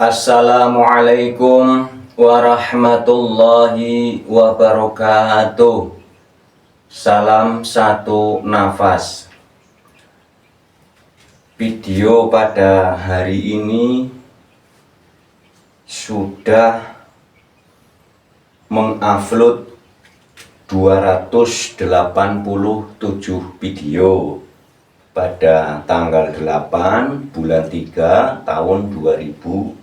Assalamualaikum warahmatullahi wabarakatuh. Salam satu nafas. Video pada hari ini sudah mengupload 287 video pada tanggal 8 bulan 3 tahun 2025.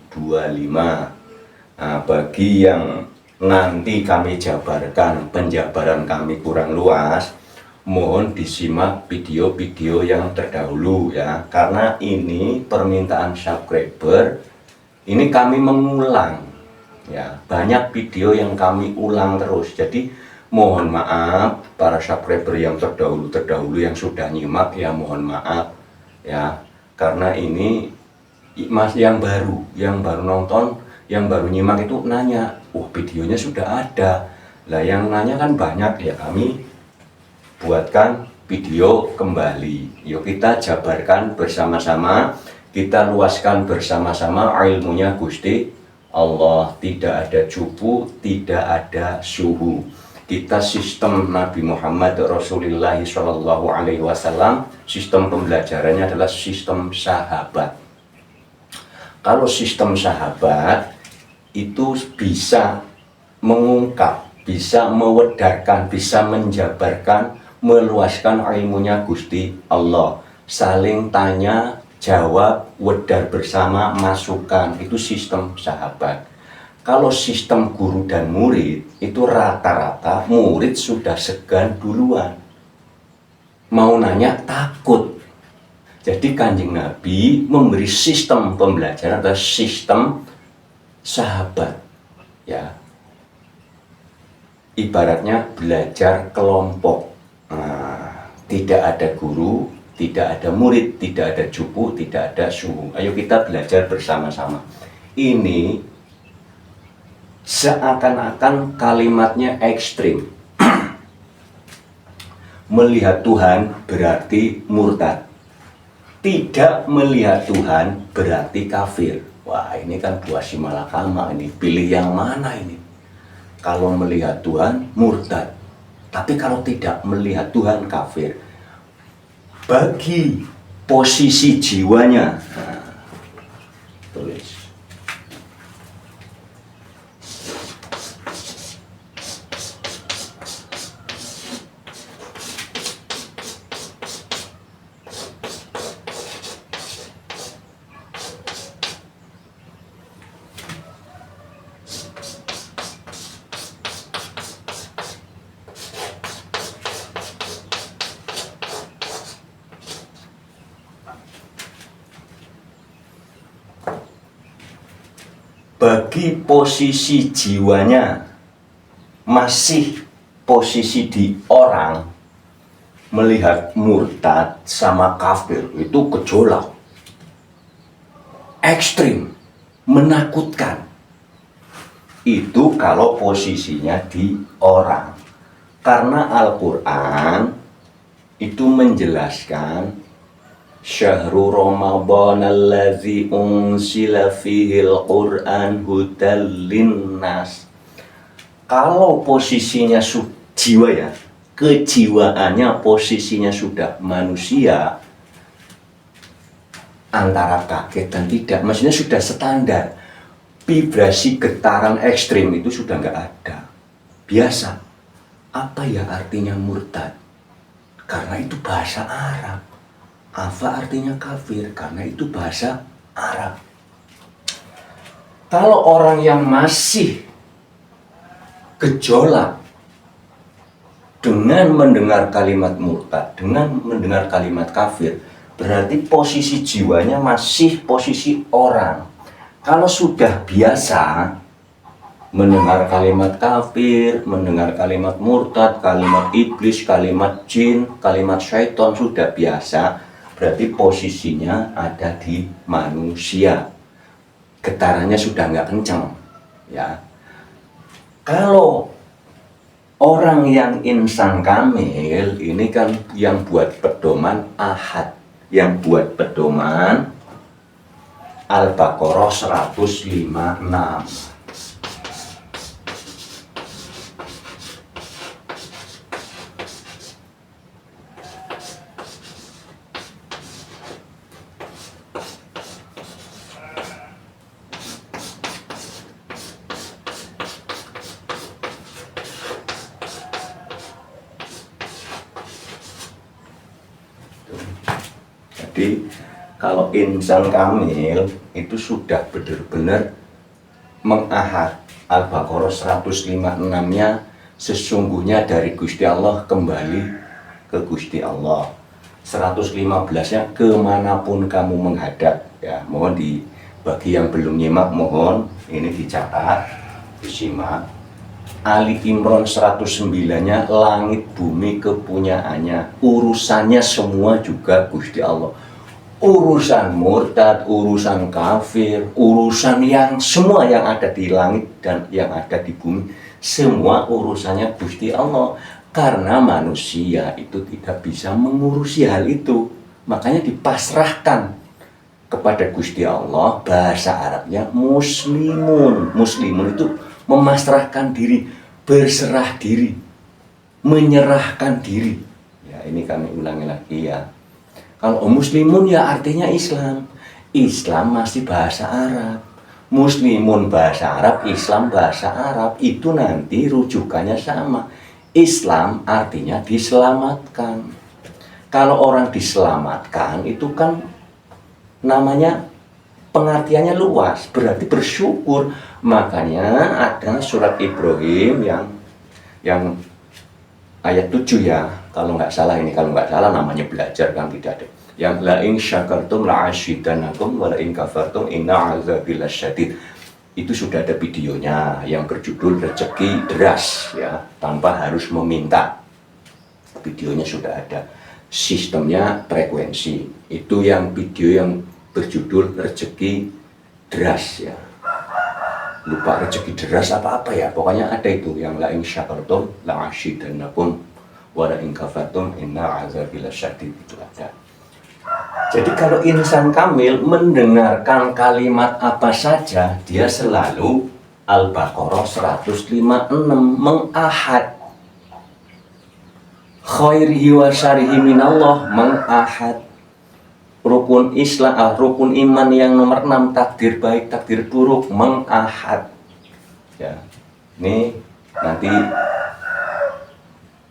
Nah, bagi yang nanti kami jabarkan, penjabaran kami kurang luas, mohon disimak video-video yang terdahulu ya, karena ini permintaan subscriber. Ini kami mengulang ya, banyak video yang kami ulang terus. Jadi mohon maaf para subscriber yang terdahulu yang sudah nyimak ya, mohon maaf ya, karena ini mas yang baru nonton, yang baru nyimak itu nanya, videonya sudah ada lah, yang nanya kan banyak ya, kami buatkan video kembali. Yuk kita jabarkan bersama-sama, kita luaskan bersama-sama ilmunya Gusti Allah. Tidak ada cupu, tidak ada suhu. Kita sistem Nabi Muhammad Rasulullah SAW, sistem pembelajarannya adalah sistem sahabat. Kalau sistem sahabat itu bisa mengungkap, bisa mewedarkan, bisa menjabarkan, meluaskan ilmunya Gusti Allah. Saling tanya, jawab, wedar bersama, masukan. Itu sistem sahabat. Kalau sistem guru dan murid, itu rata-rata murid sudah segan duluan. Mau nanya takut. Jadi Kanjeng Nabi memberi sistem pembelajaran atau sistem sahabat ya. Ibaratnya belajar kelompok. Nah, tidak ada guru, tidak ada murid, tidak ada cupu, tidak ada suhu. Ayo kita belajar bersama-sama. Ini seakan-akan kalimatnya ekstrim. Melihat Tuhan berarti murtad. Tidak melihat Tuhan berarti kafir. Wah, ini kan buah si malakama ini. Pilih yang mana ini? Kalau melihat Tuhan murtad, tapi kalau tidak melihat Tuhan kafir. Bagi posisi jiwanya, nah, tulis. Bagi posisi jiwanya masih posisi di orang, melihat murtad sama kafir itu gejolak, ekstrim, menakutkan. Itu kalau posisinya di orang. Karena Al-Quran itu menjelaskan Syahrul Ramadan allazi unzila fihil Qur'an hudal linnas. Kalau posisinya jiwa ya, kejiwaannya posisinya sudah manusia, antara kaget dan tidak, maksudnya sudah standar. Vibrasi getaran ekstrim itu sudah nggak ada. Biasa. Apa ya artinya murtad? Karena itu bahasa Arab. Apa artinya kafir? Karena itu bahasa Arab. Kalau orang yang masih gejolak dengan mendengar kalimat murtad, dengan mendengar kalimat kafir, berarti posisi jiwanya masih posisi orang. Kalau sudah biasa mendengar kalimat kafir, mendengar kalimat murtad, kalimat iblis, kalimat jin, kalimat syaitan, sudah biasa, berarti posisinya ada di manusia. Getarannya sudah nggak kencang ya. Kalau orang yang insan kamil ini kan yang buat pedoman ahad, yang buat pedoman Al-Baqarah 156. Jadi kalau insan kamil itu sudah benar-benar mengahad Al-Baqarah 156-nya sesungguhnya dari Gusti Allah kembali ke Gusti Allah. 115-nya kemanapun kamu menghadap. Ya, mohon bagi yang belum nyimak, mohon ini dicatat, disimak. Ali Imran 109-nya langit bumi kepunyaannya, urusannya semua juga Gusti Allah. Urusan murtad, urusan kafir, urusan yang semua yang ada di langit dan yang ada di bumi, semua urusannya Gusti Allah. Karena manusia itu tidak bisa mengurusi hal itu, makanya dipasrahkan kepada Gusti Allah. Bahasa Arabnya muslimun. Muslimun itu memasrahkan diri, berserah diri, menyerahkan diri. Ya, ini kami ulangi lagi ya. Kalau muslimun ya artinya Islam. Islam masih bahasa Arab. Muslimun bahasa Arab, Islam bahasa Arab. Itu nanti rujukannya sama. Islam artinya diselamatkan. Kalau orang diselamatkan itu kan namanya pengertiannya luas, berarti bersyukur. Makanya ada surat Ibrahim yang ayat 7 ya, kalau nggak salah ini, kalau nggak salah namanya belajar kan tidak ada. Yang la in syakartum la asyidanakum wa la in kafartum inna azabi lasyadid. Itu sudah ada videonya yang berjudul rezeki deras ya, tanpa harus meminta. Videonya sudah ada. Sistemnya frekuensi. Itu yang video yang berjudul rezeki deras ya. Lupa rezeki deras apa ya, pokoknya ada itu yang la in syakartum la asyidanakum wa la in kafartum inna azabi lasyadid, itu ada. Jadi kalau insan kamil mendengarkan kalimat apa saja, dia selalu Al-Baqarah 156 mengahad. Khairihi wa syarihi minallah, mengahad. Rukun Islam, rukun iman yang nomor 6, takdir baik, takdir buruk, mengahad. Ya, ini nanti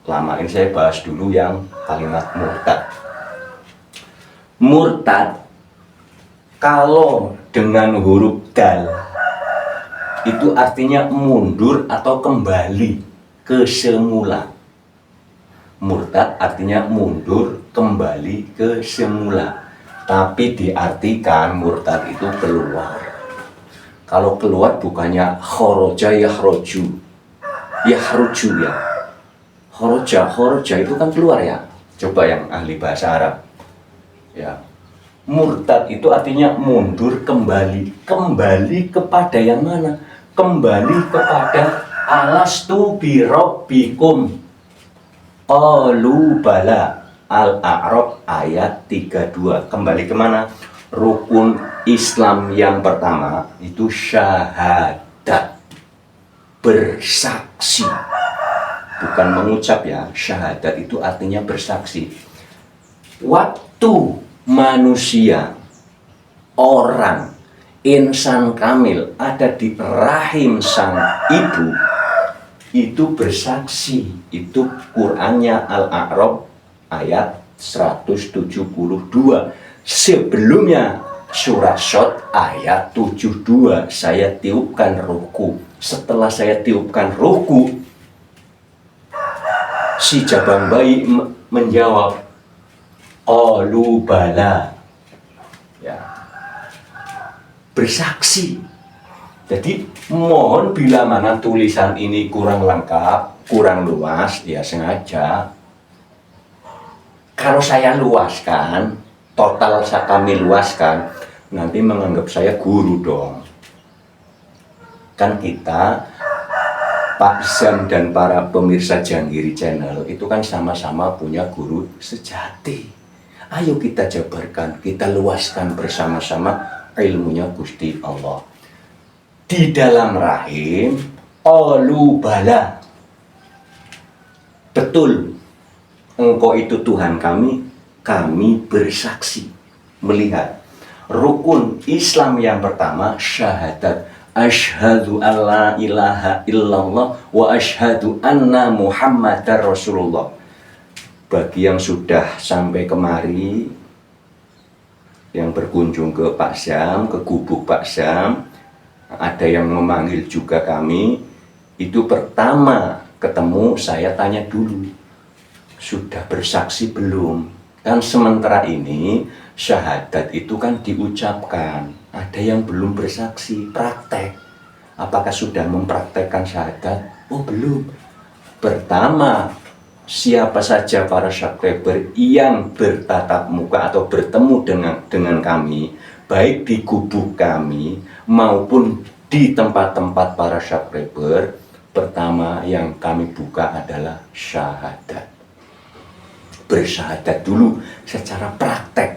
lama ini saya bahas dulu yang kalimat murtad. Murtad kalau dengan huruf dal itu artinya mundur atau kembali ke semula. Murtad artinya mundur kembali ke semula. Tapi diartikan murtad itu keluar. Kalau keluar bukannya khoroja yahroju, yahruju ya. Khoroja itu kan keluar ya. Coba yang ahli bahasa Arab. Ya. Murtad itu artinya mundur kembali. Kembali kepada yang mana? Kembali kepada alastu birabbikum. Qalu bala. Al-A'raf ayat 32. Kembali kemana? Rukun Islam yang pertama itu syahadat, bersaksi, bukan mengucap ya. Syahadat itu artinya bersaksi. Waktu manusia, orang, insan kamil ada di rahim sang ibu, itu bersaksi. Itu Qur'annya Al-A'raf ayat 172. Sebelumnya surah Shad ayat 72. Saya tiupkan ruku. Setelah saya tiupkan ruku, si jabang bayi menjawab qalu bala. Ya. Bersaksi. Jadi mohon bila mana tulisan ini kurang lengkap, kurang luas, ya sengaja. Kalau saya luaskan, total kami luaskan, nanti menganggap saya guru dong. Kan kita, Pak Zam dan para pemirsa Janggiri Channel itu kan sama-sama punya guru sejati. Ayo kita jabarkan, kita luaskan bersama-sama ilmunya Gusti Allah. Di dalam rahim qalu bala, betul engkau itu Tuhan kami bersaksi melihat. Rukun Islam yang pertama syahadat, asyhadu alla ilaha illallah wa asyhadu anna muhammadar rasulullah. Bagi yang sudah sampai kemari, yang berkunjung ke Pak Syam, ke gubuk Pak Syam, ada yang memanggil juga kami, itu pertama ketemu saya tanya dulu, sudah bersaksi belum? Dan sementara ini syahadat itu kan diucapkan, ada yang belum bersaksi, praktek. Apakah sudah mempraktekkan syahadat? Oh belum. Pertama, siapa saja para subscriber yang bertatap muka atau bertemu dengan kami, baik di gubuk kami maupun di tempat-tempat para subscriber, pertama yang kami buka adalah syahadat. Bersyahadat dulu secara praktek,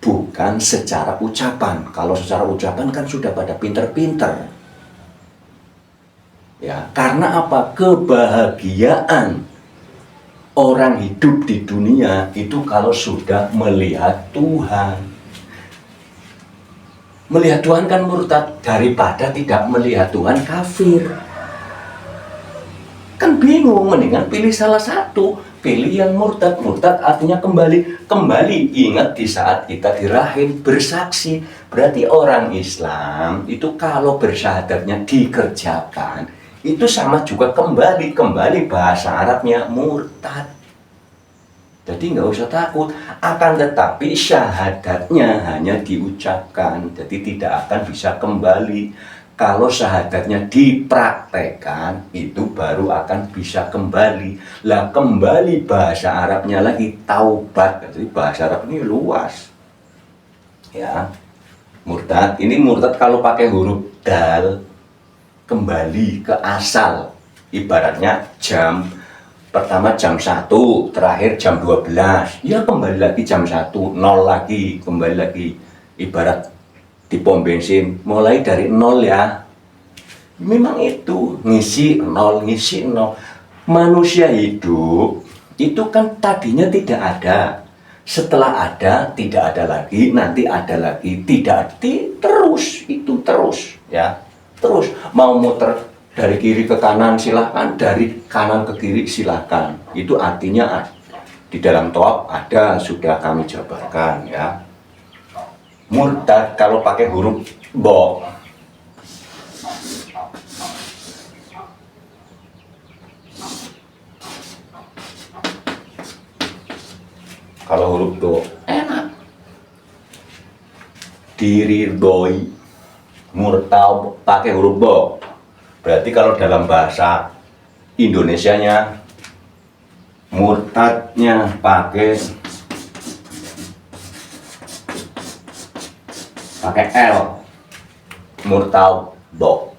bukan secara ucapan. Kalau secara ucapan kan sudah pada pinter-pinter. Ya, karena apa? Kebahagiaan orang hidup di dunia itu kalau sudah melihat Tuhan. Melihat Tuhan kan murtad, daripada tidak melihat Tuhan kafir. Kan bingung, mendingan pilih salah satu. Pilih yang murtad. Murtad artinya kembali. Ingat di saat kita di rahim bersaksi. Berarti orang Islam itu kalau bersyahadatnya dikerjakan, itu sama juga kembali bahasa Arabnya murtad. Jadi nggak usah takut. Akan tetapi syahadatnya hanya diucapkan, jadi tidak akan bisa kembali. Kalau syahadatnya dipraktekkan, itu baru akan bisa kembali. Lah kembali bahasa Arabnya lagi taubat. Jadi bahasa Arab ini luas. Ya, murtad. Ini murtad kalau pakai huruf dal, kembali ke asal. Ibaratnya jam pertama jam 1, terakhir jam 12. Ya kembali lagi jam 1, 0 lagi, kembali lagi. Ibarat di pom bensin, mulai dari 0 ya. Memang itu, ngisi 0. Manusia hidup, itu kan tadinya tidak ada. Setelah ada, tidak ada lagi, nanti ada lagi, tidak ada, terus, itu terus. Ya, terus, mau muter dari kiri ke kanan silahkan, dari kanan ke kiri silahkan. Itu artinya di dalam Tawab ada, sudah kami jabarkan ya. Murtad kalau pakai huruf bo, kalau huruf do enak, diridhoi. Murtad pakai huruf bo, berarti kalau dalam bahasa Indonesianya murtadnya pakai L, murtalbo.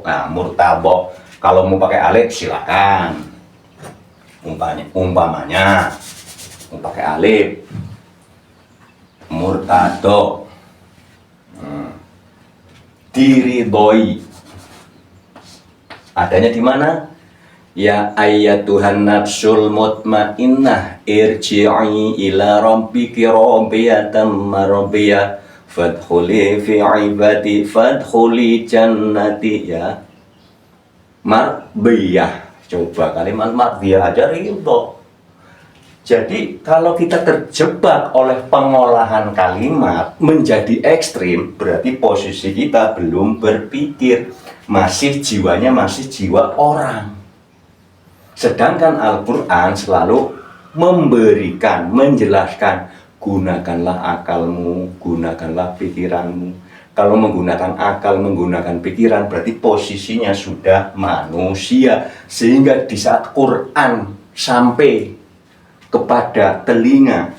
Nah, murtalbo kalau mau pakai alif silakan. Umpamanya mau pakai alif, murtado. Diridhoi. Adanya di mana? Ya ayyatuhan nafsul mutmainnah irji'i ila rabbiki radiyatan mardiyah fadkhuli fi ibadi fadkhuli jannati. Ya, mardiyah. Coba kalimat mardiyah aja ridho. Jadi kalau kita terjebak oleh pengolahan kalimat menjadi ekstrim, berarti posisi kita belum berpikir, masih jiwanya masih jiwa orang. Sedangkan Al-Quran selalu memberikan, menjelaskan, gunakanlah akalmu, gunakanlah pikiranmu. Kalau menggunakan akal, menggunakan pikiran, berarti posisinya sudah manusia. Sehingga di saat Quran sampai kepada telinga,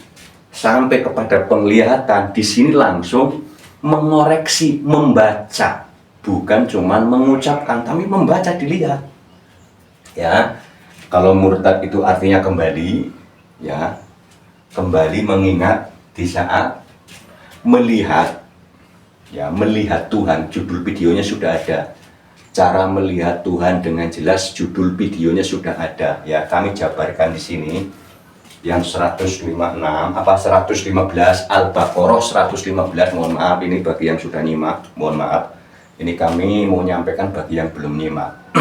sampai kepada penglihatan, di sini langsung mengoreksi, membaca. Bukan cuma mengucapkan, tapi membaca, dilihat. Ya, kalau murtad itu artinya kembali, ya, kembali mengingat di saat melihat Ya, melihat Tuhan, judul videonya sudah ada. Cara melihat Tuhan dengan jelas, judul videonya sudah ada. Ya, kami jabarkan di sini yang 156 apa 115 Al-Baqarah 115. Mohon maaf ini bagi yang sudah nyimak, mohon maaf. Ini kami mau menyampaikan bagi yang belum nyimak.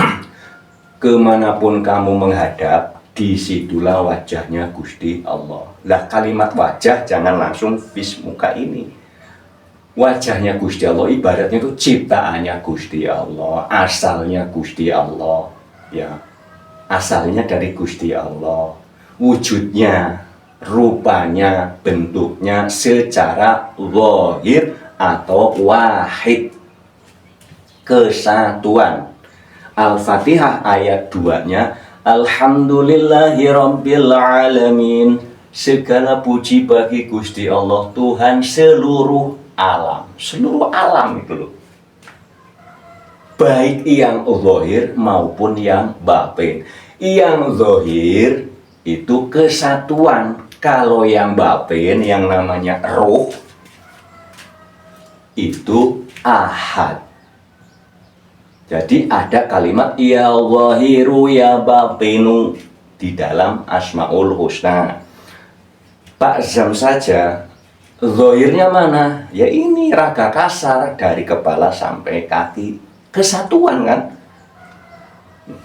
Kemanapun kamu menghadap, disitulah wajahnya Gusti Allah. Lah kalimat wajah jangan langsung vis muka ini. Wajahnya Gusti Allah ibaratnya itu ciptaannya Gusti Allah, asalnya Gusti Allah, ya. Asalnya dari Gusti Allah. Wujudnya, rupanya, bentuknya secara zahir atau wahid. Kesatuan. Al-Fatihah ayat 2-nya Alhamdulillahirabbil alamin. Segala puji bagi Gusti Allah, Tuhan seluruh alam. Seluruh alam itu loh. Baik yang zahir maupun yang batin. Yang zahir itu kesatuan. Kalau yang batin yang namanya roh itu ahad. Jadi ada kalimat ya zahiru ya batinu di dalam Asmaul Husna. Pak Zam saja, zahirnya mana? Ya ini raga kasar dari kepala sampai kaki. Kesatuan kan?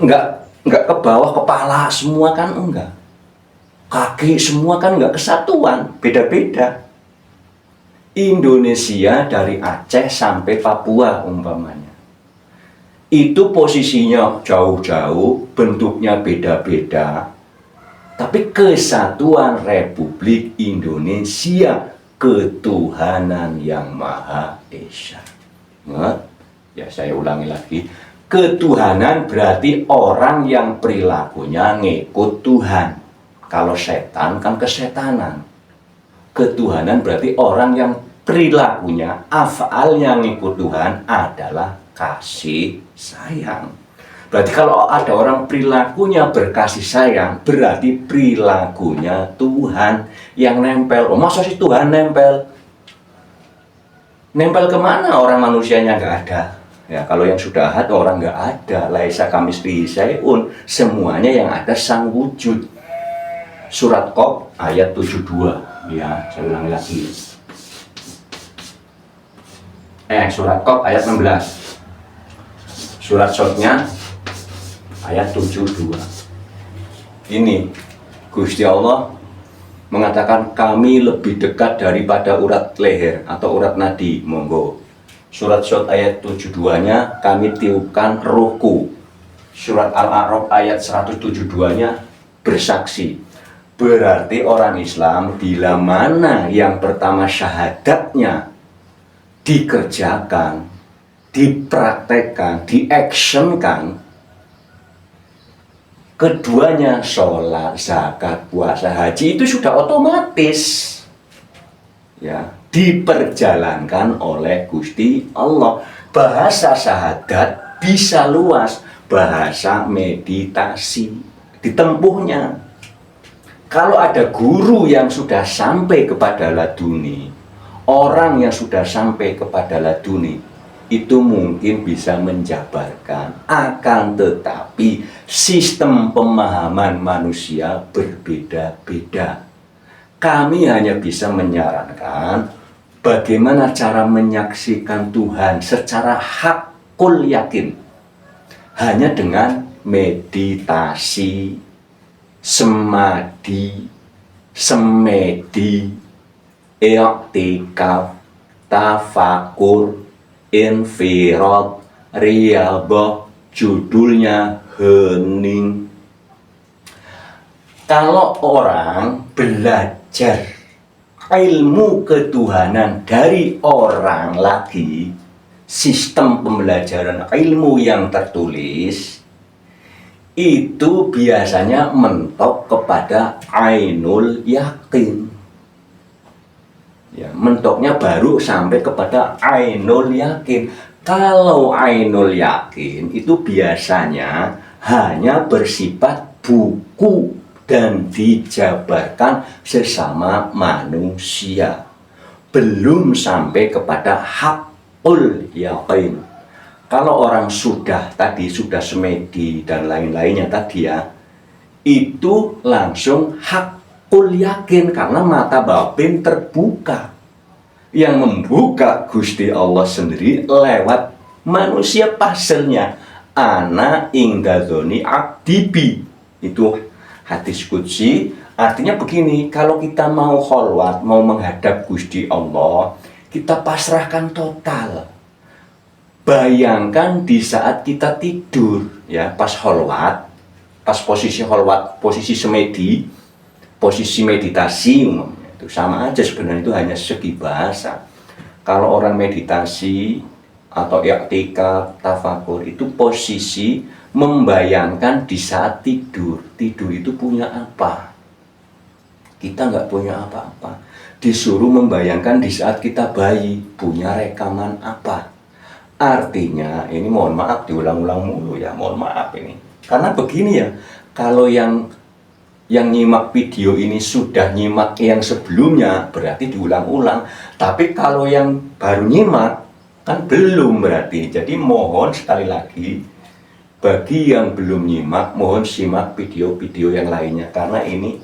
Enggak ke bawah kepala semua kan enggak. Kaki semua kan enggak kesatuan, beda-beda. Indonesia dari Aceh sampai Papua umpamanya. Itu posisinya jauh-jauh, bentuknya beda-beda. Tapi kesatuan Republik Indonesia, ketuhanan yang Maha Esa. Ingat? Ya saya ulangi lagi. Ketuhanan berarti orang yang perilakunya ngikut Tuhan. Kalau setan kan kesetanan. Ketuhanan berarti orang yang perilakunya, afalnya ngikut Tuhan adalah kasih sayang. Berarti kalau ada orang perilakunya berkasih sayang, berarti perilakunya Tuhan yang nempel. Oh masa sih Tuhan nempel? Nempel kemana? Orang manusianya nggak ada. Ya kalau yang sudah ada orang nggak ada. Laisa kamitslihi syai'un. Semuanya yang ada sang wujud. Surat Qaf ayat 72. Ya saya ulangi lagi. Surat Qaf ayat 16. Surat Shotnya ayat 72. Ini Gusti Allah mengatakan kami lebih dekat daripada urat leher atau urat nadi. Monggo. Surat Shot ayat 72-nya kami tiupkan ruhku. Surat Al-A'raf ayat 172-nya bersaksi. Berarti orang Islam bila mana yang pertama syahadatnya dikerjakan, dipraktekkan, diactionkan, keduanya sholat, zakat, puasa, haji itu sudah otomatis ya diperjalankan oleh Gusti Allah. Bahasa syahadat bisa luas, bahasa meditasi ditempuhnya. Kalau ada guru yang sudah sampai kepada laduni, orang yang sudah sampai kepada laduni, itu mungkin bisa menjabarkan. Akan tetapi sistem pemahaman manusia berbeda-beda. Kami hanya bisa menyarankan bagaimana cara menyaksikan Tuhan secara hakul yakin. Hanya dengan meditasi, semadi, semedi, i'tikaf, tafakur, infirad, riyadhah, judulnya hening. Kalau orang belajar ilmu ketuhanan dari orang lagi, sistem pembelajaran ilmu yang tertulis itu biasanya mentok kepada ainul yakin. Ya, mentoknya baru sampai kepada ainul yakin. Kalau ainul yakin itu biasanya hanya bersifat buku dan dijabarkan sesama manusia. Belum sampai kepada hak haqqul yaqin. Kalau orang sudah semedi dan lain-lainnya tadi ya, itu langsung hakul yakin karena mata batin terbuka. Yang membuka Gusti Allah sendiri lewat manusia pasalnya. Ana ingdadzoni abdibi. Itu hadis qudsi, artinya begini, kalau kita mau kholwat, mau menghadap Gusti Allah, kita pasrahkan total. Bayangkan di saat kita tidur, ya, pas kholwat, pas posisi kholwat, posisi semedi, posisi meditasi umumnya, itu sama aja sebenarnya, itu hanya segi bahasa. Kalau orang meditasi atau i'tikaf, tafakur, itu posisi membayangkan di saat tidur. Tidur itu punya apa? Kita nggak punya apa-apa. Disuruh membayangkan di saat kita bayi, punya rekaman apa? Artinya, ini mohon maaf diulang-ulang mulu ya, mohon maaf ini. Karena begini ya, kalau yang nyimak video ini sudah nyimak yang sebelumnya, berarti diulang-ulang. Tapi kalau yang baru nyimak, kan belum berarti. Jadi mohon sekali lagi, bagi yang belum nyimak, mohon simak video-video yang lainnya. Karena ini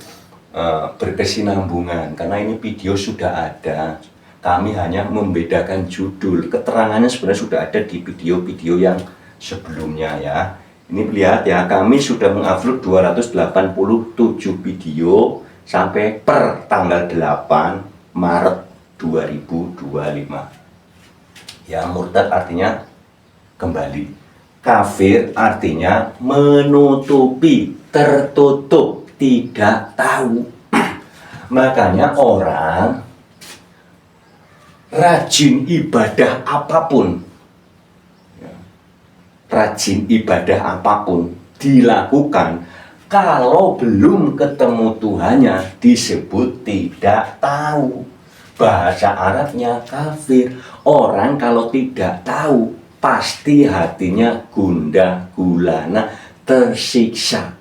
berkesinambungan, karena ini video sudah ada. Kami hanya membedakan judul, keterangannya sebenarnya sudah ada di video-video yang sebelumnya ya. Ini lihat ya, kami sudah mengupload 287 video sampai per tanggal 8 Maret 2025. Ya, murtad artinya kembali. Kafir artinya menutupi, tertutup, tidak tahu. Makanya orang rajin ibadah apapun, rajin ibadah apapun dilakukan, kalau belum ketemu Tuhannya disebut tidak tahu. Bahasa Arabnya kafir. Orang kalau tidak tahu pasti hatinya gundah gulana, tersiksa.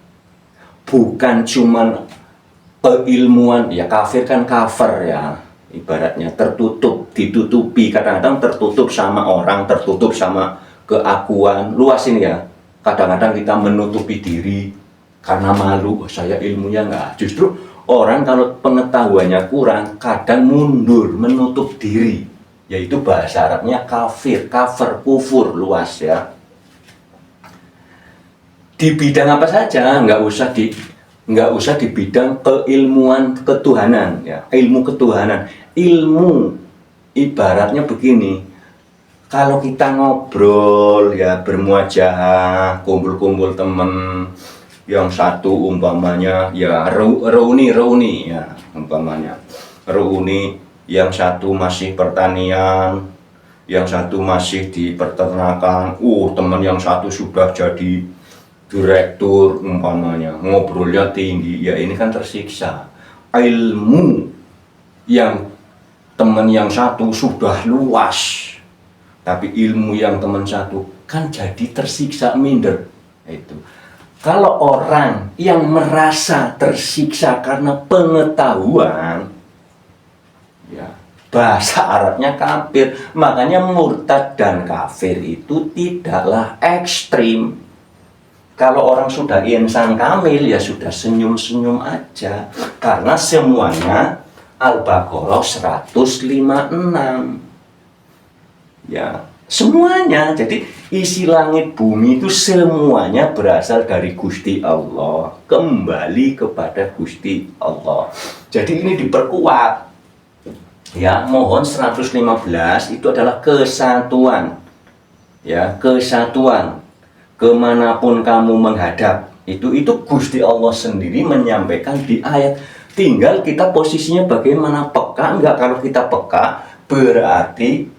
Bukan cuman keilmuan, ya kafir kan cover ya, ibaratnya tertutup, ditutupi. Kadang-kadang tertutup sama orang, tertutup sama keakuan. Luas ini ya. Kadang-kadang kita menutupi diri karena malu, saya ilmunya enggak. Justru orang kalau pengetahuannya kurang, kadang mundur, menutup diri. Yaitu bahasa Arabnya kafir, cover, kufur, luas ya. Di bidang apa saja, nggak usah di bidang keilmuan ketuhanan ya, ilmu ketuhanan. Ilmu ibaratnya begini, kalau kita ngobrol ya, bermuajahah, kumpul-kumpul temen, yang satu umpamanya ya reuni ya, umpamanya reuni, yang satu masih pertanian, yang satu masih di peternakan, teman yang satu sudah jadi direktur umpamanya, ngobrolnya tinggi, ya ini kan tersiksa. Ilmu yang teman yang satu sudah luas, tapi ilmu yang teman satu kan jadi tersiksa, minder. Itu kalau orang yang merasa tersiksa karena pengetahuan, ya bahasa Arabnya kafir. Makanya murtad dan kafir itu tidaklah ekstrim. Kalau orang sudah insan kamil, ya sudah senyum-senyum aja. Karena semuanya Al-Baqarah 156. Ya, semuanya. Jadi isi langit bumi itu semuanya berasal dari Gusti Allah. Kembali kepada Gusti Allah. Jadi ini diperkuat. Ya, mohon 115 itu adalah kesatuan. Ya, kesatuan. Kemanapun kamu menghadap, itu Gusti Allah sendiri menyampaikan di ayat. Tinggal kita posisinya bagaimana, peka enggak. Kalau kita peka berarti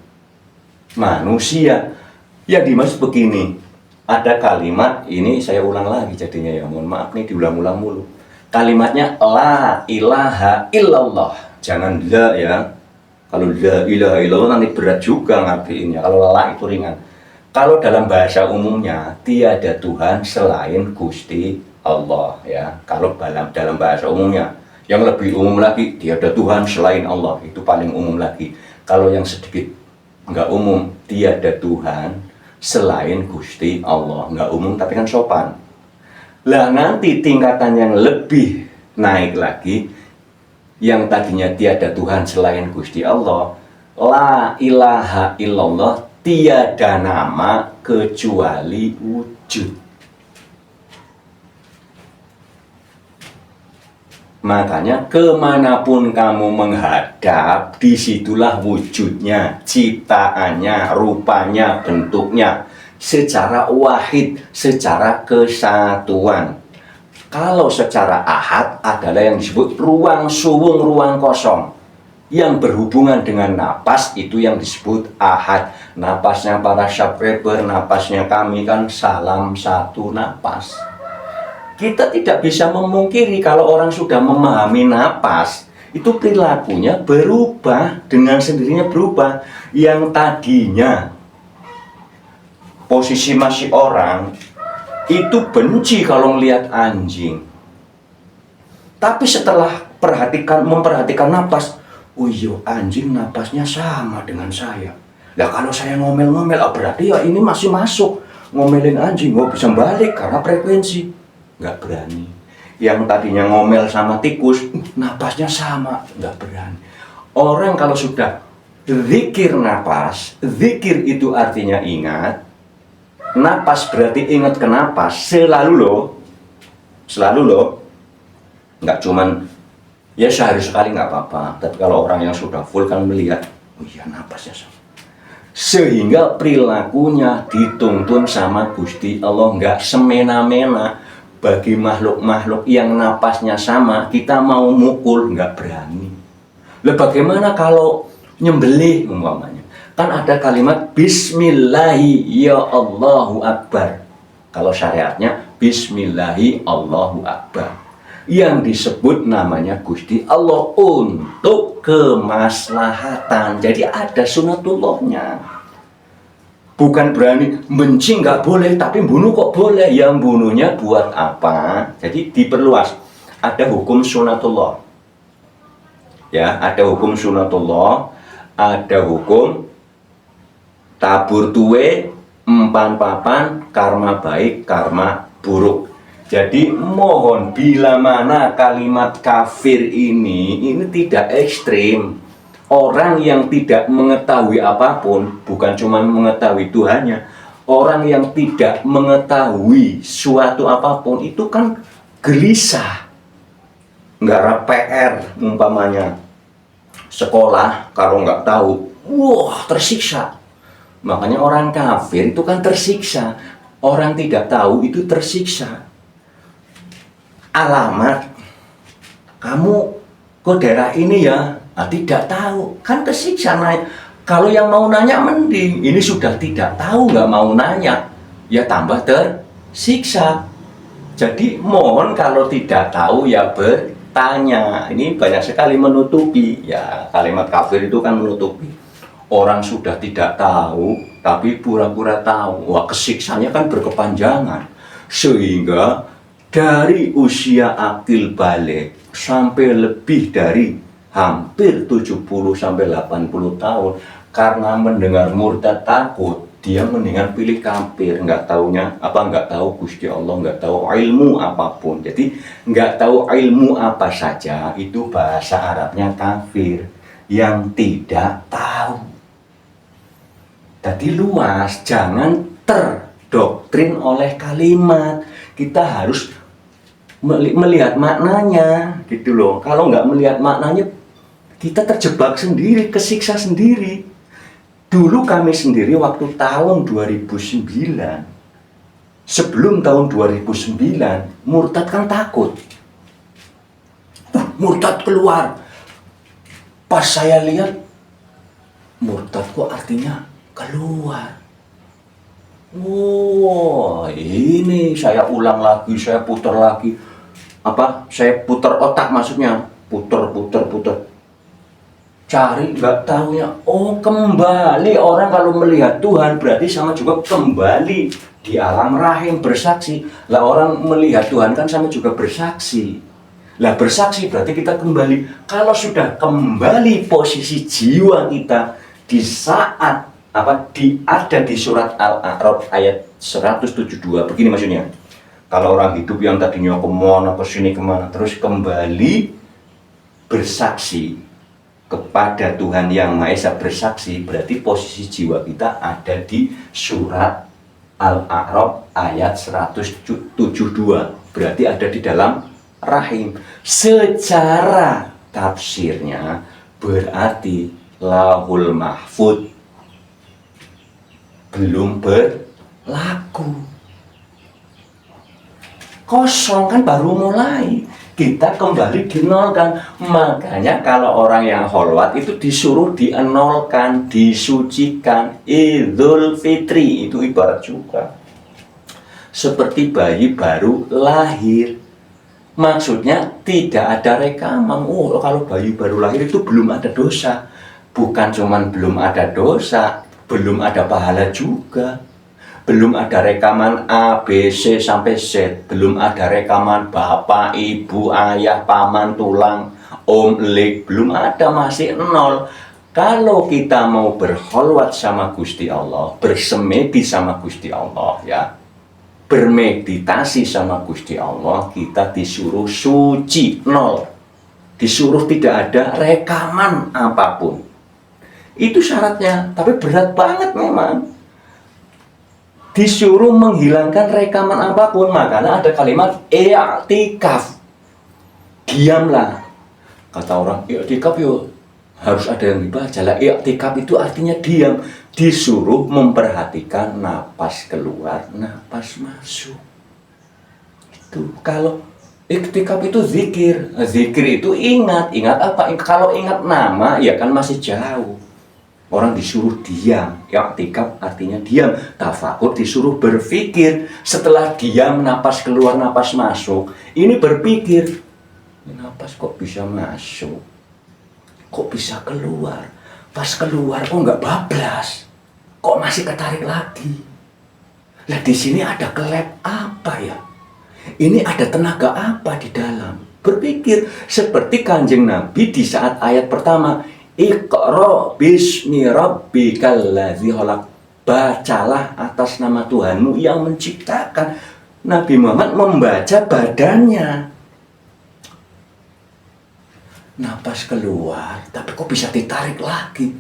manusia. Ya dimaksud begini, ada kalimat, ini saya ulang lagi jadinya ya, mohon maaf nih diulang-ulang mulu. Kalimatnya la ilaha illallah, jangan la ya. Kalau la ilaha illallah nanti berat juga ngartiinnya. Kalau la itu ringan. Kalau dalam bahasa umumnya, tiada Tuhan selain Gusti Allah ya. Kalau dalam bahasa umumnya, yang lebih umum lagi, tiada Tuhan selain Allah, itu paling umum lagi. Kalau yang sedikit nggak umum, tiada Tuhan selain Gusti Allah. Nggak umum tapi kan sopan. Lah nanti tingkatan yang lebih naik lagi, yang tadinya tiada Tuhan selain Gusti Allah, la ilaha illallah, tiada nama kecuali wujud. Makanya kemanapun kamu menghadap, disitulah wujudnya, ciptaannya, rupanya, bentuknya, secara wahid, secara kesatuan. Kalau secara ahad adalah yang disebut ruang suwung, ruang kosong. Yang berhubungan dengan napas itu yang disebut ahad. Napasnya para subscriber, napasnya kami kan salam satu napas. Kita tidak bisa memungkiri kalau orang sudah memahami napas, itu perilakunya berubah, dengan sendirinya berubah. Yang tadinya posisi masih orang itu benci kalau melihat anjing, tapi setelah memperhatikan napas, oh iya, anjing napasnya sama dengan saya. Nah kalau saya ngomel-ngomel, berarti ya ini masih masuk. Ngomelin anjing, bisa balik karena frekuensi. Nggak berani. Yang tadinya ngomel sama tikus, napasnya sama, nggak berani. Orang kalau sudah zikir napas, zikir itu artinya ingat, napas berarti ingat ke napas, selalu loh, nggak cuman ya sehari sekali nggak apa-apa, tapi kalau orang yang sudah full kan melihat, oh iya napasnya sama. Sehingga perilakunya dituntun sama Gusti Allah, nggak semena-mena. Bagi makhluk-makhluk yang napasnya sama, kita mau mukul nggak berani. Lah bagaimana kalau nyembelih umpamanya? Kan ada kalimat Bismillahi ya Allahu Akbar. Kalau syariatnya Bismillahi Allahu Akbar. Yang disebut namanya Gusti Allah untuk kemaslahatan. Jadi ada sunatullahnya. Bukan berani benci nggak boleh, tapi bunuh kok boleh. Yang bunuhnya buat apa? Jadi diperluas. Ada hukum sunatullah. Ya, ada hukum sunatullah, ada hukum tabur tuwe, empan papan, karma baik, karma buruk. Jadi mohon, bila mana kalimat kafir ini tidak ekstrim. Orang yang tidak mengetahui apapun, bukan cuma mengetahui Tuhannya, orang yang tidak mengetahui suatu apapun itu kan gelisah, nggak ada PR umpamanya. Sekolah kalau nggak tahu, wah tersiksa. Makanya orang kafir itu kan tersiksa, orang tidak tahu itu tersiksa. Alamat, kamu ke daerah ini ya. Tidak tahu, kan kesiksa naik. Kalau yang mau nanya mending, ini sudah tidak tahu, nggak mau nanya, ya tambah tersiksa. Jadi mohon kalau tidak tahu ya bertanya. Ini banyak sekali menutupi, ya kalimat kafir itu kan menutupi. Orang sudah tidak tahu, tapi pura-pura tahu. Wah kesiksanya kan berkepanjangan. Sehingga dari usia akil balik sampai lebih dari hampir 70-80 tahun, karena mendengar murtad takut, dia mendingan pilih kafir. Nggak tahu Gusti Allah, nggak tahu ilmu apapun. Jadi nggak tahu ilmu apa saja, itu bahasa Arabnya kafir, yang tidak tahu. Jadi luas, jangan terdoktrin oleh kalimat. Kita harus melihat maknanya, gitu loh. Kalau nggak melihat maknanya, kita terjebak sendiri, kesiksa sendiri. Dulu kami sendiri waktu tahun 2009, sebelum tahun 2009, murtad kan takut. Murtad keluar. Pas saya lihat, murtad kok artinya keluar. Wow, ini saya ulang lagi, saya putar lagi. Saya putar otak, maksudnya putar. Cari nggak tahunya, oh kembali. Orang kalau melihat Tuhan berarti sama juga kembali di alam rahim bersaksi. Lah orang melihat Tuhan kan sama juga bersaksi. Lah bersaksi berarti kita kembali. Kalau sudah kembali posisi jiwa kita di saat ada di surat Al-A'raf ayat 172. Begini maksudnya. Kalau orang hidup yang tadinya kemana ke sini kemana terus kembali bersaksi kepada Tuhan Yang Maha Esa, bersaksi, berarti posisi jiwa kita ada di surat Al-A'raf ayat 172. Berarti ada di dalam rahim. Secara tafsirnya berarti Lauhul Mahfud belum berlaku, kosong kan, baru mulai, kita kembali dinolkan. Makanya kalau orang yang kholwat itu disuruh dienolkan, disucikan. Idul Fitri itu ibarat juga seperti bayi baru lahir. Maksudnya tidak ada rekaman. Oh, kalau bayi baru lahir itu belum ada dosa. Bukan cuman belum ada dosa, belum ada pahala juga. Belum ada rekaman A, B, C sampai Z. Belum ada rekaman bapak, ibu, ayah, paman, tulang, om, lik. Belum ada, masih nol. Kalau kita mau berkholwat sama Gusti Allah, bersemedi sama Gusti Allah, ya, bermeditasi sama Gusti Allah, kita disuruh suci, nol. Disuruh tidak ada rekaman apapun. Itu syaratnya, tapi berat banget memang. Disuruh menghilangkan rekaman apapun, makanya ada kalimat i'tikaf. Diamlah. Kata orang, i'tikaf yo harus ada yang dibaca lah. I'tikaf itu artinya diam. Disuruh memperhatikan napas keluar, napas masuk. Itu kalau i'tikaf itu zikir. Zikir itu ingat apa? Kalau ingat nama ya kan masih jauh. Orang disuruh diam, i'tikaf artinya diam. Tafakur disuruh berpikir. Setelah diam, napas keluar, napas masuk, ini berpikir, napas kok bisa masuk, kok bisa keluar, pas keluar kok nggak bablas, kok masih ketarik lagi. Nah di sini ada kelep apa ya? Ini ada tenaga apa di dalam? Berpikir seperti Kanjeng Nabi di saat ayat pertama, Iqra bismi rabbikal ladzi khalaq. Bacalah atas nama Tuhanmu yang menciptakan. Nabi Muhammad membaca badannya. Napas keluar, tapi kok bisa ditarik lagi?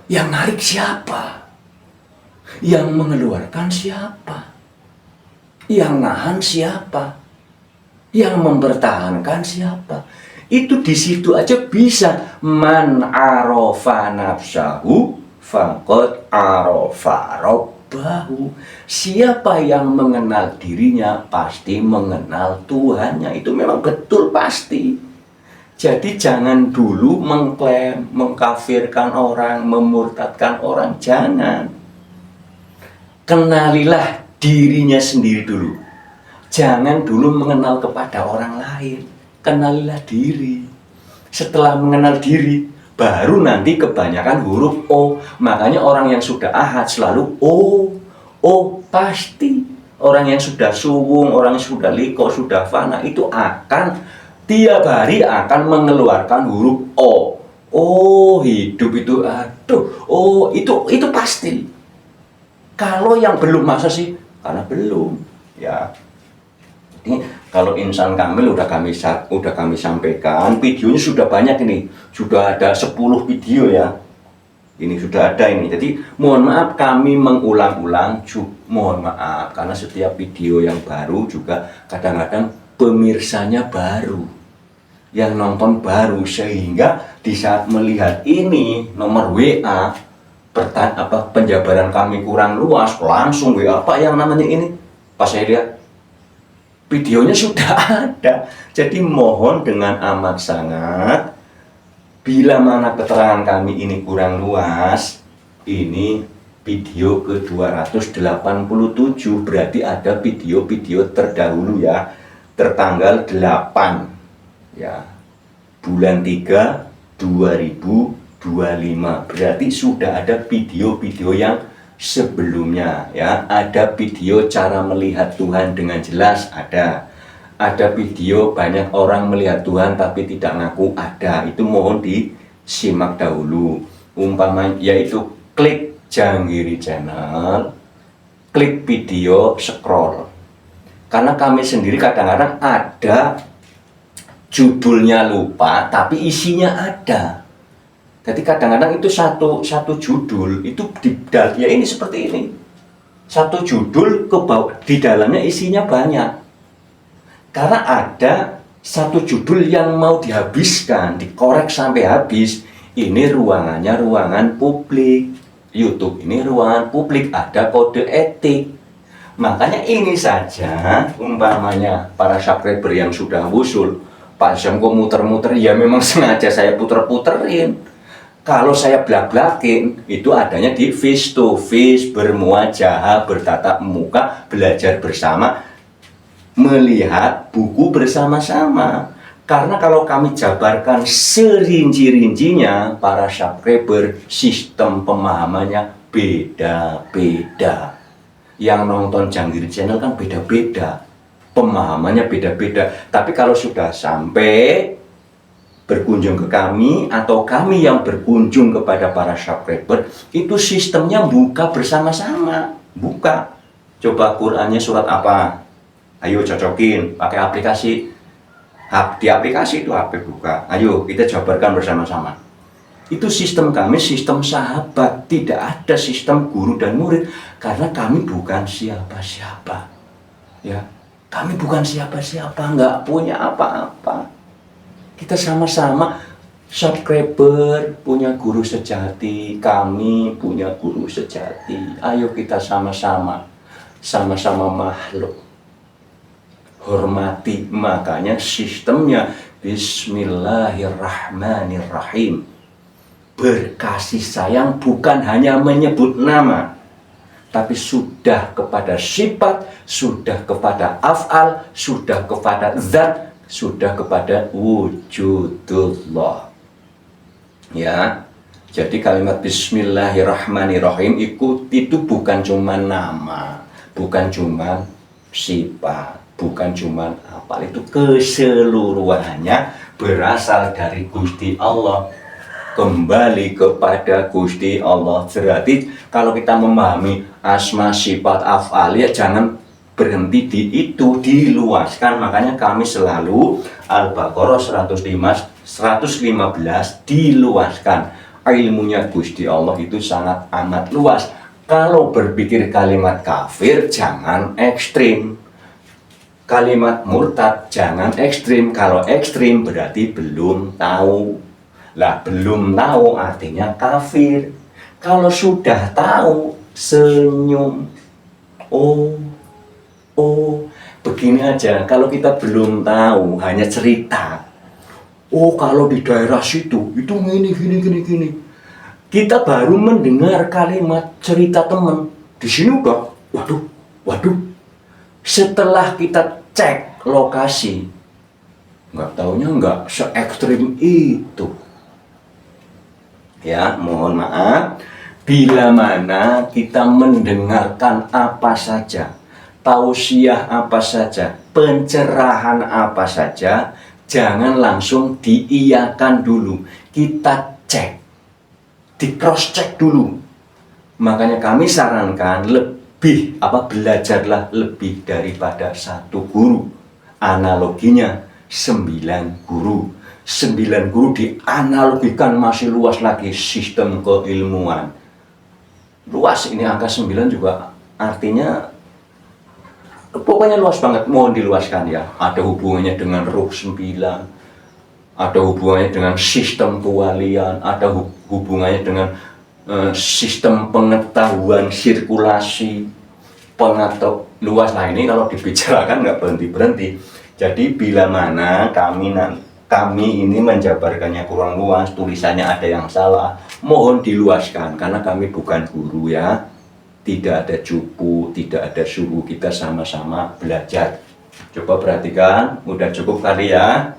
Yang narik siapa? Yang mengeluarkan siapa? Yang nahan siapa? Yang mempertahankan siapa? Itu di situ aja bisa. Man arofa nafsahu faqad arofa rabbahu. Siapa yang mengenal dirinya pasti mengenal Tuhannya. Itu memang betul pasti. Jadi jangan dulu mengklaim, mengkafirkan orang, memurtadkan orang. Jangan. Kenalilah dirinya sendiri dulu. Jangan dulu mengenal kepada orang lain. Kenalilah diri. Setelah mengenal diri, baru nanti kebanyakan huruf O. Makanya orang yang sudah ahad selalu O. O pasti. Orang yang sudah suwung, orang yang sudah liko, sudah fana, itu akan tiap hari akan mengeluarkan huruf O. Oh, hidup itu, aduh. Oh, itu pasti. Kalau yang belum, masa sih? Karena belum, ya. Ini kalau insan kamil udah kami sampaikan, videonya sudah banyak ini, sudah ada 10 video ya. Ini sudah ada ini. Jadi mohon maaf kami mengulang-ulang, mohon maaf karena setiap video yang baru juga kadang-kadang pemirsanya baru, yang nonton baru, sehingga di saat melihat ini nomor WA penjabaran kami kurang luas, langsung WA apa yang namanya ini. Pas saya lihat videonya sudah ada. Jadi mohon dengan amat sangat, bila mana keterangan kami ini kurang luas, ini video ke 287, berarti ada video-video terdahulu ya, tertanggal 8 ya, bulan 3 2025. Berarti sudah ada video-video yang sebelumnya ya. Ada video cara melihat Tuhan dengan jelas, ada video banyak orang melihat Tuhan tapi tidak ngaku, ada. Itu mohon disimak dahulu. Umpamanya yaitu klik Janggiri Channel, klik video, scroll. Karena kami sendiri kadang-kadang ada judulnya lupa tapi isinya ada. Jadi kadang-kadang itu satu judul itu ya ini seperti ini. Satu judul ke bawah, di dalamnya isinya banyak. Karena ada satu judul yang mau dihabiskan, dikorek sampai habis. Ini ruangannya ruangan publik. YouTube ini ruangan publik, ada kode etik. Makanya ini saja, umpamanya para subscriber yang sudah usul, Pak Zam kok muter-muter, ya memang sengaja saya puter-puterin. Kalau saya blak-blakin, itu adanya di face to face, bermuajahah, bertatap muka, belajar bersama, melihat buku bersama-sama. Karena kalau kami jabarkan serinci-rincinya, para subscriber, sistem pemahamannya beda-beda. Yang nonton Janggiri Channel kan beda-beda, pemahamannya beda-beda. Tapi kalau sudah sampai berkunjung ke kami, atau kami yang berkunjung kepada para subscriber, itu sistemnya buka bersama-sama. Buka. Coba Qurannya surat apa? Ayo cocokin, pakai aplikasi. Di aplikasi itu HP buka. Ayo kita jabarkan bersama-sama. Itu sistem kami, sistem sahabat. Tidak ada sistem guru dan murid. Karena kami bukan siapa-siapa. Ya, kami bukan siapa-siapa, nggak punya apa-apa. Kita sama-sama subscriber punya guru sejati. Kami punya guru sejati. Ayo kita sama-sama makhluk. Hormati, makanya sistemnya Bismillahirrahmanirrahim. Berkasih sayang bukan hanya menyebut nama, tapi sudah kepada sifat, sudah kepada af'al, sudah kepada zat, sudah kepada wujudullah. Ya, jadi kalimat Bismillahirrahmanirrahim itu bukan cuma nama, bukan cuma sifat, bukan cuma apa, itu keseluruhannya berasal dari Gusti Allah, kembali kepada Gusti Allah. Berarti kalau kita memahami asma, sifat, af'al, ya jangan berhenti di itu, diluaskan. Makanya kami selalu Al-Baqarah 115 diluaskan. Ilmunya Gusti Allah itu sangat amat luas. Kalau berpikir kalimat kafir jangan ekstrim, kalimat murtad jangan ekstrim. Kalau ekstrim berarti belum tahu. Lah belum tahu artinya kafir. Kalau sudah tahu senyum. Oh, begini aja. Kalau kita belum tahu hanya cerita. Oh, kalau di daerah situ itu gini. Kita baru mendengar kalimat cerita teman. Di sini udah waduh. Setelah kita cek lokasi, nggak taunya nggak se-ekstrim itu. Ya, mohon maaf. Bila mana kita mendengarkan apa saja, tausiah apa saja, pencerahan apa saja, jangan langsung diiyakan dulu. Kita cek, di cross check dulu. Makanya kami sarankan belajarlah lebih daripada satu guru. Analoginya 9 guru. 9 guru dianalogikan masih luas lagi sistem keilmuan. Luas ini, angka 9 juga artinya pokoknya luas banget, mohon diluaskan ya. Ada hubungannya dengan ruh 9, ada hubungannya dengan sistem kewalian, ada hubungannya dengan sistem pengetahuan, sirkulasi, luas. Nah ini kalau dibicarakan nggak berhenti-berhenti. Jadi bila mana kami ini menjabarkannya kurang luas, tulisannya ada yang salah, mohon diluaskan. Karena kami bukan guru ya, tidak ada cupu, tidak ada suruh, kita sama-sama belajar. Coba perhatikan, udah cukup kali ya.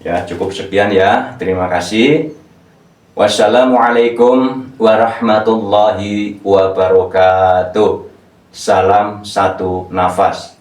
Ya cukup sekian ya, terima kasih. Wassalamualaikum warahmatullahi wabarakatuh. Salam satu nafas.